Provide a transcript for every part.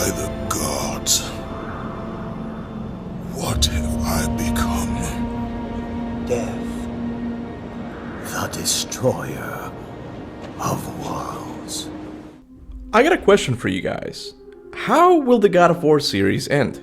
by the gods. What have I become? Death, the destroyer of worlds. I got a question for you guys. How will the God of War series end?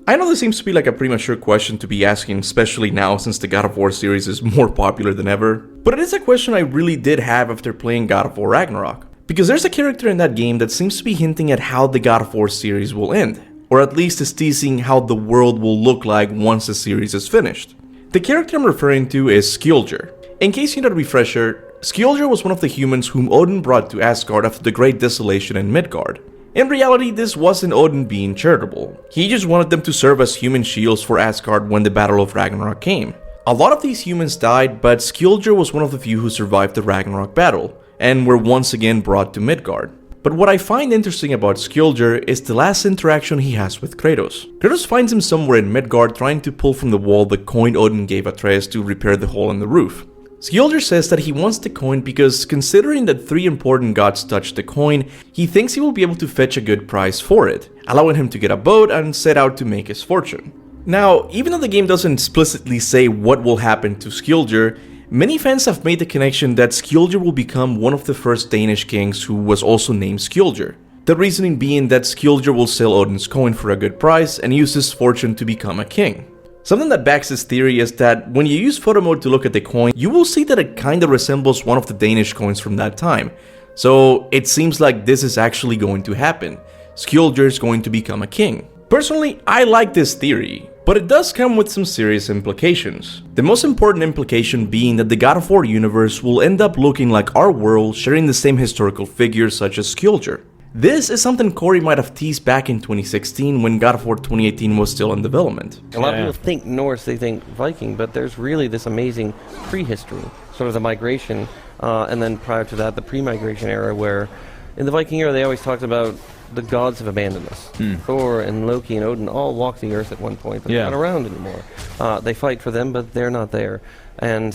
I know this seems to be like a premature question to be asking, especially now since the God of War series is more popular than ever, but it is a question I really did have after playing God of War Ragnarok. Because there's a character in that game that seems to be hinting at how the God of War series will end, or at least is teasing how the world will look like once the series is finished. The character I'm referring to is Skjoldr. In case you need a refresher, Skjoldr was one of the humans whom Odin brought to Asgard after the Great Desolation in Midgard. In reality, this wasn't Odin being charitable. He just wanted them to serve as human shields for Asgard when the Battle of Ragnarok came. A lot of these humans died, but Skjoldr was one of the few who survived the Ragnarok battle, and were once again brought to Midgard. But what I find interesting about Skjoldr is the last interaction he has with Kratos. Kratos finds him somewhere in Midgard trying to pull from the wall the coin Odin gave Atreus to repair the hole in the roof. Skjoldr says that he wants the coin because, considering that 3 important gods touched the coin, he thinks he will be able to fetch a good price for it, allowing him to get a boat and set out to make his fortune. Now, even though the game doesn't explicitly say what will happen to Skjoldr, many fans have made the connection that Skjoldr will become one of the first Danish kings who was also named Skjoldr. The reasoning being that Skjoldr will sell Odin's coin for a good price and use his fortune to become a king. Something that backs this theory is that when you use photo mode to look at the coin, you will see that it kinda resembles one of the Danish coins from that time. So it seems like this is actually going to happen. Skjoldr is going to become a king. Personally, I like this theory, but it does come with some serious implications. The most important implication being that the God of War universe will end up looking like our world, sharing the same historical figures such as Skjoldr. This is something Corey might have teased back in 2016 when God of War 2018 was still in development. A lot of people think Norse, they think Viking, but there's really this amazing prehistory, sort of the migration, and then prior to that, the pre-migration era, where in the Viking era they always talked about the gods have abandoned us. Thor and Loki and Odin all walk the earth at one point, but they're not around anymore. They fight for them, but they're not there. And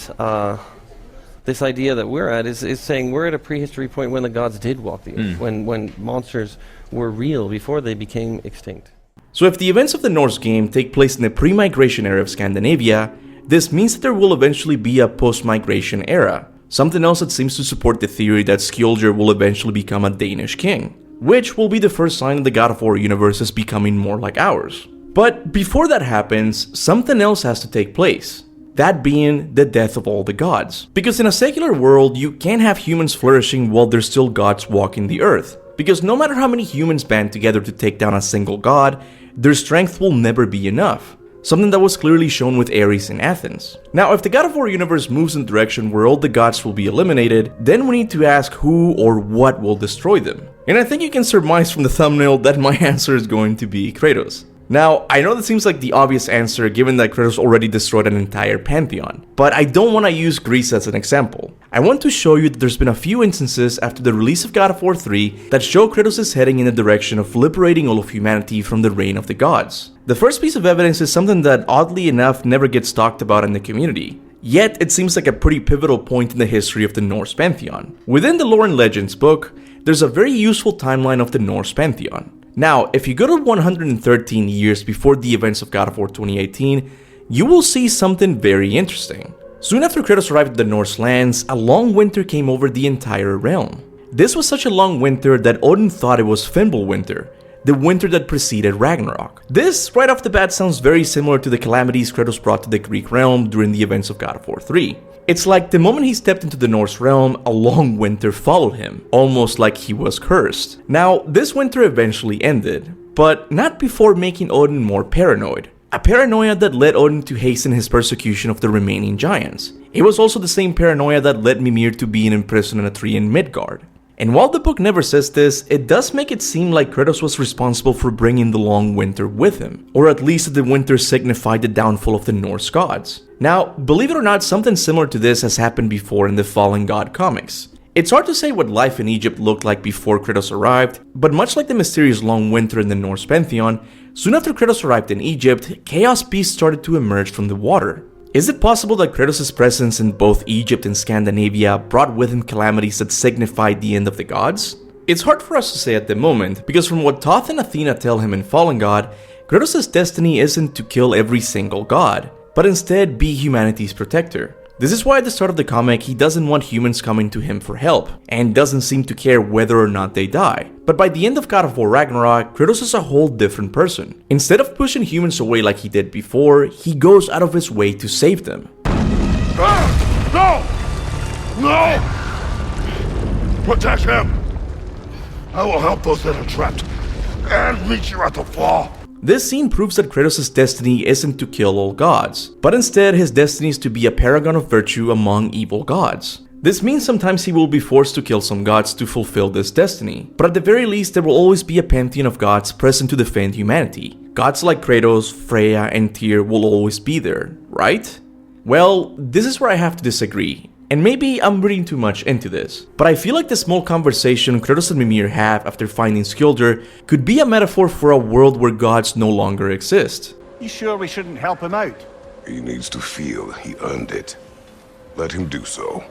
this idea that we're at is saying we're at a prehistory point when the gods did walk the earth, when monsters were real before they became extinct. So if the events of the Norse game take place in the pre-migration era of Scandinavia, this means that there will eventually be a post-migration era. Something else that seems to support the theory that Skjoldr will eventually become a Danish king, which will be the first sign that the God of War universe is becoming more like ours. But before that happens, something else has to take place. That being the death of all the gods. Because in a secular world, you can't have humans flourishing while there's still gods walking the earth. Because no matter how many humans band together to take down a single god, their strength will never be enough. Something that was clearly shown with Ares in Athens. Now, if the God of War universe moves in a direction where all the gods will be eliminated, then we need to ask who or what will destroy them. And I think you can surmise from the thumbnail that my answer is going to be Kratos. Now, I know that seems like the obvious answer given that Kratos already destroyed an entire pantheon, but I don't want to use Greece as an example. I want to show you that there's been a few instances after the release of God of War 3 that show Kratos is heading in the direction of liberating all of humanity from the reign of the gods. The first piece of evidence is something that oddly enough never gets talked about in the community. Yet, it seems like a pretty pivotal point in the history of the Norse pantheon. Within the Lore and Legends book, there's a very useful timeline of the Norse pantheon. Now, if you go to 113 years before the events of God of War 2018, you will see something very interesting. Soon after Kratos arrived at the Norse lands, a long winter came over the entire realm. This was such a long winter that Odin thought it was Fimbulwinter, the winter that preceded Ragnarok. This, right off the bat, sounds very similar to the calamities Kratos brought to the Greek realm during the events of God of War 3. It's like the moment he stepped into the Norse realm, a long winter followed him, almost like he was cursed. Now, this winter eventually ended, but not before making Odin more paranoid. A paranoia that led Odin to hasten his persecution of the remaining giants. It was also the same paranoia that led Mimir to being imprisoned in a tree in Midgard. And while the book never says this, it does make it seem like Kratos was responsible for bringing the long winter with him, or at least that the winter signified the downfall of the Norse gods. Now, believe it or not, something similar to this has happened before in the Fallen God comics. It's hard to say what life in Egypt looked like before Kratos arrived, but much like the mysterious long winter in the Norse pantheon, soon after Kratos arrived in Egypt, chaos beasts started to emerge from the water. Is it possible that Kratos' presence in both Egypt and Scandinavia brought with him calamities that signified the end of the gods? It's hard for us to say at the moment, because from what Thoth and Athena tell him in Fallen God, Kratos' destiny isn't to kill every single god, but instead be humanity's protector. This is why at the start of the comic he doesn't want humans coming to him for help, and doesn't seem to care whether or not they die. But by the end of God of War Ragnarok, Kratos is a whole different person. Instead of pushing humans away like he did before, he goes out of his way to save them. No! No! Protect him! I will help those that are trapped, and meet you at the fall. This scene proves that Kratos' destiny isn't to kill all gods, but instead his destiny is to be a paragon of virtue among evil gods. This means sometimes he will be forced to kill some gods to fulfill this destiny, but at the very least there will always be a pantheon of gods present to defend humanity. Gods like Kratos, Freya, and Tyr will always be there, right? Well, this is where I have to disagree. And maybe I'm reading too much into this, but I feel like the small conversation Kratos and Mimir have after finding Skjöldr could be a metaphor for a world where gods no longer exist. You sure we shouldn't help him out? He needs to feel he earned it. Let him do so.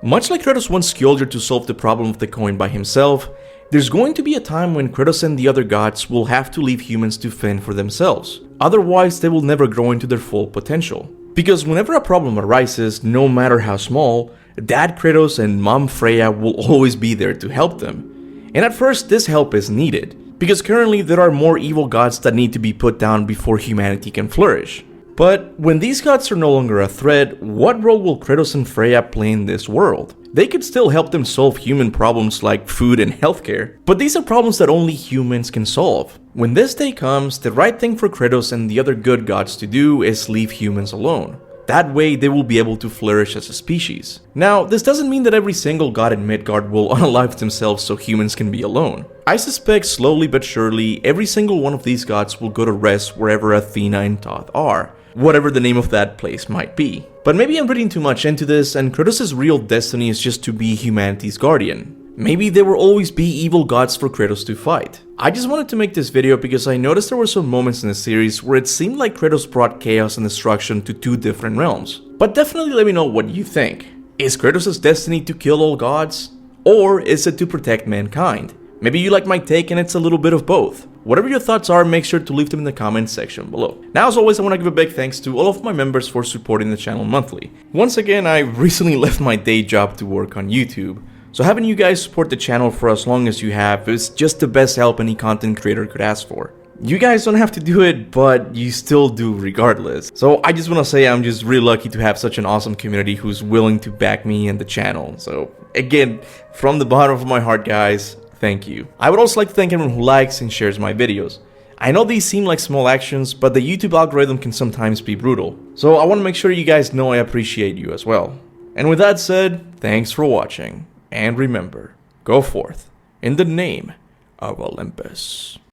Much like Kratos wants Skjöldr to solve the problem of the coin by himself, there's going to be a time when Kratos and the other gods will have to leave humans to fend for themselves. Otherwise, they will never grow into their full potential. Because whenever a problem arises, no matter how small, Dad Kratos and Mom Freya will always be there to help them. And at first this help is needed, because currently there are more evil gods that need to be put down before humanity can flourish. But when these gods are no longer a threat, what role will Kratos and Freya play in this world? They could still help them solve human problems like food and healthcare, but these are problems that only humans can solve. When this day comes, the right thing for Kratos and the other good gods to do is leave humans alone. That way they will be able to flourish as a species. Now, this doesn't mean that every single god in Midgard will unalive themselves so humans can be alone. I suspect slowly but surely every single one of these gods will go to rest wherever Athena and Thoth are, whatever the name of that place might be. But maybe I'm reading too much into this, and Kratos' real destiny is just to be humanity's guardian. Maybe there will always be evil gods for Kratos to fight. I just wanted to make this video because I noticed there were some moments in the series where it seemed like Kratos brought chaos and destruction to two different realms. But definitely let me know what you think. Is Kratos' destiny to kill all gods? Or is it to protect mankind? Maybe you like my take and it's a little bit of both. Whatever your thoughts are, make sure to leave them in the comments section below. Now, as always, I want to give a big thanks to all of my members for supporting the channel monthly. Once again, I recently left my day job to work on YouTube, so having you guys support the channel for as long as you have is just the best help any content creator could ask for. You guys don't have to do it, but you still do regardless. So I just want to say I'm just really lucky to have such an awesome community who's willing to back me and the channel. So again, from the bottom of my heart, guys, thank you. I would also like to thank everyone who likes and shares my videos. I know these seem like small actions, but the YouTube algorithm can sometimes be brutal. So I want to make sure you guys know I appreciate you as well. And with that said, thanks for watching. And remember, go forth in the name of Olympus.